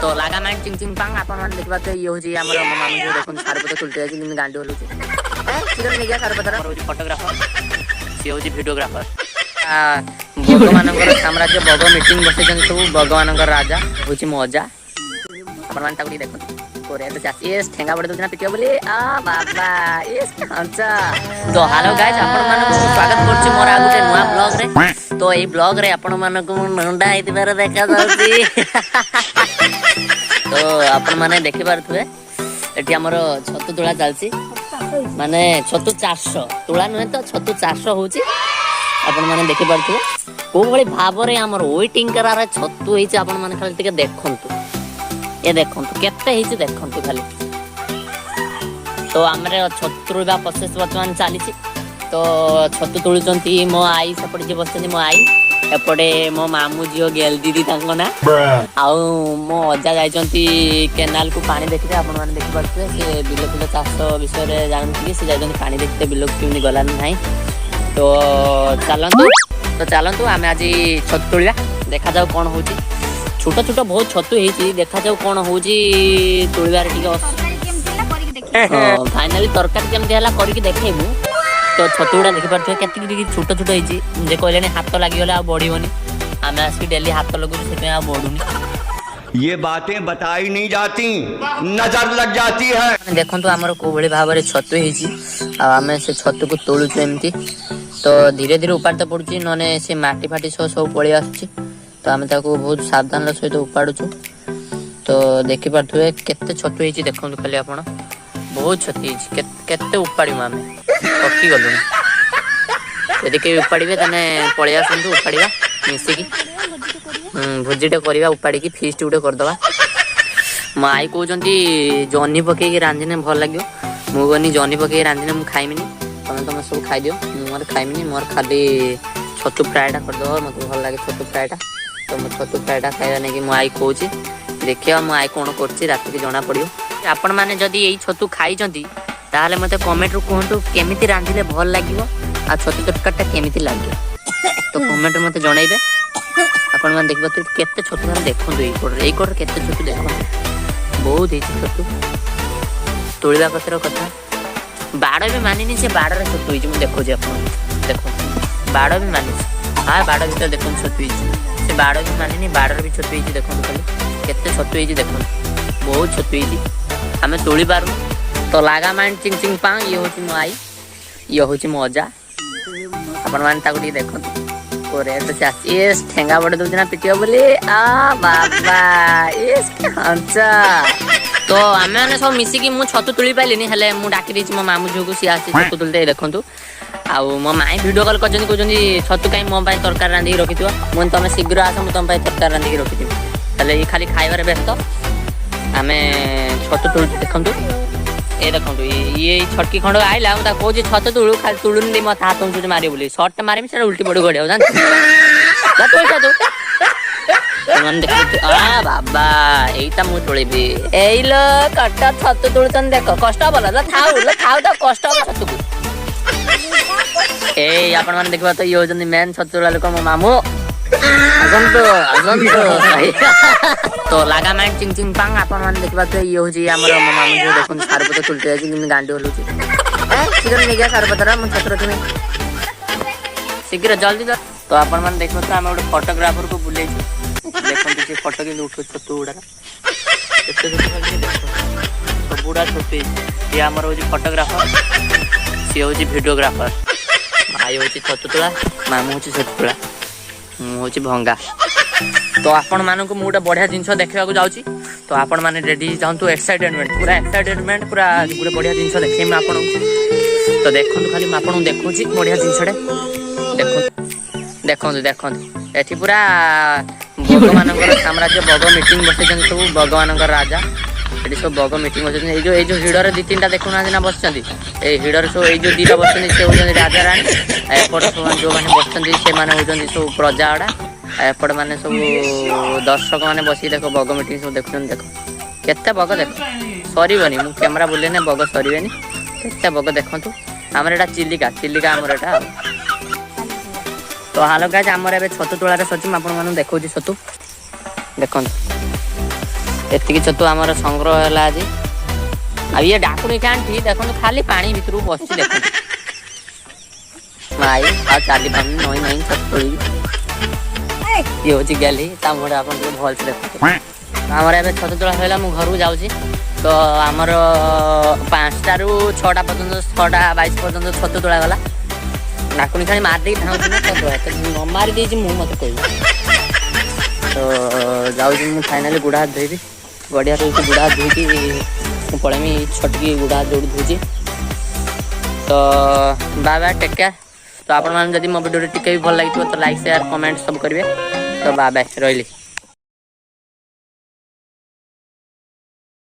तो लागा माइंड चिंग चिंग पांग आपण मान देखबा तो ये होजी हमर मामू जो देखन सारपत तुलते आछि दिन गांडी होलुची सिरन ने गया सारपत होजी फोटोग्राफर से होजी वीडियोग्राफर भगवान साम्राज्य बग मीटिंग बसैछन सब भगवान राजा होची मजा आपण मान ताकू देखो कोरे तो चासी एस ठेंगा बड़ दोजना पिटियो बोले आ बाबा एस अच्छा तो हेलो गाइस आपण मान को स्वागत करछि मोर आगुटे नया ब्लॉग रे तो ए ब्लॉग रे आपण मान को नंडा आइतबार देखा जाउची तो आपण माने देखि पारथुए एठी हमर छतु तुळा चालछि माने छतु 400 तुळा नहे तो छतु 400 होछि आपण माने देखि पारथुए को भली भाबरे हमर वेटिंग करारे छतु हेछि आपण माने खाली टिके देखंतु ये देखंतु केते हेछि देखंतु खाली तो हमरे छतु तुळा प्रोसेस वर्तमान चालिछि तो छतु तुळुचंती मो आई सपड जे बसचंती मो आई एपटे मो मामू जियो गेल दीदी तांको ना आउ मो अजा जाइचंती केनाल को पानी देखिते आपण माने देखि पाछे से बिलो बिलो चाष विषय रे जानथि से जाइचंती पानी देखिते बिलो किउनी गला नाही तो चलंतु आमे आज छतु तुळिया देखा जाऊ कोन होची छोटा छोटा बहुत छतु हेची देखा जाऊ कोन होची तुळियार टिके फाइनली तरकारी केमते हला करिकि देखेबु तो छतुड़ा देखि पारथि केति छोटा छोटा हेची जे कहलेनी हाथ लागि होला आ बढिबोनी आमे आसी डेली हाथ लगु से आ बढुनी ये बातें बताई नहीं जाती नजर लग जाती है देखंतु हमर को बळे भाबरे छतु हेची आ आमे से छतु को तोळु एमती तो धीरे धीरे उपाड़ तो पड़ुची नने से माटी फाटी सब पळी आछी तो आमे ताको बहुत सावधान र सहित उपाडुछु तो देखि पारथुए केते छतु हेची देखंतु खाली आपण बहुत छतु हेची केते उपाडी मामे पक्की गलु यदि के उपाड़े तने पळिया आसंतु उपाड़िया मिसिकी भोजीटे करवा उपाड़ी की फीस्ट गुटे करदवा मो आई कहते जह्नी पकईकि रांधिने भल लगे मुझे जह्नी पकईकि रांधिने मुझे खाइमिनी तुम सब खाइदियो मोर खाइमिनी मोर खाली छतु फ्राएटा करदो मत भल लगे छतु फ्राएटा तो मो छतु फ्राएटा खाइबा नहीं मो आई कहूँ देखिए मो आई कौन कर राति जना पड़ो आपण मैंने जदि यही छतु खाई ताहले मते कमेंट रू कहंतु केमिति रांधिले भल लागिवो आ छतु तटकाटा केमिति लागियो तो कमेंट मते जणाइबे आपण मन देखबो तो केते छतु हम देखंतु एई कोड केते छतु देखंतु बहुत ही छतु तोळिबा कतर कथा बाड़ भी मानिनी से बाड़ रे छतु हिज मु देखो जे आपण देखो बाड़ भी मानिनी हां बाड़ भीतर देखन छतु हिज से बाड़ भी मानिनी बाड़ रे भी छतु हिज देखंतु खाली केते छतु हिज देखंतु बहुत छतु हिज हमें तोळी पारू तो लागा माइंड चिंग चिंग पांग ये होची मो आई ये होची मजा अपन मान ताको देखो कोरे तो चाची एस ठेंगा बड़ दोजना पिटियो बोले आ बाबा एस अच्छा तो आमे माने सब मिसी की मु छतु तुली पाइलिनी हेले मु डाकी देछि मो मामू झुगु सी आसी छतु तुलते देखंतु आ मो माई वीडियो कॉल करजनी कहजनी छतु काई मो पाई तरकारी रांधी रखिथियो मन तमे शीघ्र आस मु तम पाई तरकारी रांधी रखिथिबि हेले ई खाली खाइबारे व्यस्त आमे छतु तुलते देखंतु ए देखंतु ये छटकी खंड आइला हम ता कहू छत तुळु खाली तुळुन दे मत हाथ तुझे मारे बोली शॉट मारे से उल्टी पड़ गड़े जान जा तो मन देखो आ बाबा एटा मु तोळेबी एइलो कट्टा छत तुळतन देखो कष्ट बोला ला खाऊ तो कष्ट छत को ए आपण माने देखबा तो यो जनी मेन छत तुळा लोक मो मामू तो लागा माइंड चिंग चिंग पांग आपण माने देखबा तो ये होजी हमर मामू जो देखन सारपत तुलते आछि दिन गांडी होलुची सिरन ने गया सारपत रा मन छत्र तुमे शीघ्र जल्दी तो आपण माने देखबो तो हम एक फोटोग्राफर को बुले देखन जे फोटो के उठो छतु उडा एते देखो सब उडा छतु ये हमर होजी फोटोग्राफर से होजी वीडियोग्राफर आई होजी छतु तुला मामू होजी छतु तुला होची भंगा तो आपण मानन को मुटा बढ़िया जिंस देखा जाउची तो आपण माने रेडी जांतु एक्साइटमेंट पूरा गुडे बढ़िया जिंस देखे मैं आपण तो देखंतु खाली मैं आपण देखुची बढ़िया जिंसडे देखंतु एठी पूरा भगवान साम्राज्य बग मीटिंग बसैछन सब भगवान राजा एठी सब बग मीटिंग बसैछन ए जो हिडर दि तीनटा देखुना ना बसचंदी ए हिडर सो ए जो दीटा बसचंदी से होजन राजा रानी एपट सब जो माने बसचंदी से माने होजन सब प्रजाड़ा एपट माने सब दर्शक माने बसी देखो बग मीटिंग सब देखुन देखो केते बग देखो सरीबनी मु कैमरा बुले ने बग सरीबनी केते बग देखंतु हमर एटा चिल्लिका हमर एटा तो हालो गाइस हमर एबे छतु तोळा रे सची आपण मानु देखौची छतु देखंतु ଏତିକି ଛତୁ ଆମର ସଂଗ୍ରହ ହେଲା ଆଜି। ଆଉ ଇଏ ଡାକୁଣି ଖାଆନ୍ତି ଦେଖନ୍ତୁ ଖାଲି ପାଣି ଭିତରକୁ ବସିଛି ଦେଖନ୍ତୁ। ମାଇ ଆଉ ଚାଲି ପାରୁନି ନଈ ନଈ ଛତୁ ତୋଳିବି। ଇଏ ହଉଛି ଗେଲି ତା ମୁହଁରେ ଆପଣ ଟିକେ ଭଲସେ ଦେଖନ୍ତୁ। ଆମର ଏବେ ଛତୁ ତୋଳା ହେଲା ମୁଁ ଘରକୁ ଯାଉଛି। ତ ଆମର 5ଟାରୁ 6ଟା ପର୍ଯ୍ୟନ୍ତ 6ଟା 22 ପର୍ଯ୍ୟନ୍ତ ଛତୁ ତୋଳା ଗଲା। ଡାକୁଣି ଖାଲି ମାରିଦେଇକି ଧାଉଁଛି ନା ନ ମାରି ଦେଇଛି ମୁଁ ମତେ କହିବି। ତ ଯାଉଛି ମୁଁ ଫାଇନାଲି ଗୋଡ଼ ହାତ ଧୋଇବି। ଗଡ଼ିଆରୁ ଗୋଡ଼ ହାତ ଧୋଇକି ମୁଁ ପଳେଇମି ଛଟିକି ଗୋଡ଼ ହାତ ଯୋଉଠି ଧୋଇଛି। ତ ବାଏ ବାଏ ଟେକ୍ କେୟାର। ତ ଆପଣମାନେ ଯଦି ମୋ ଭିଡ଼ିଓଟି ଟିକେ ବି ଭଲ ଲାଗିଥିବ ତ ଲାଇକ୍ ସେୟାର କମେଣ୍ଟ ସବୁ କରିବେ। ତ ବାଏ ବାଏ ରହିଲି।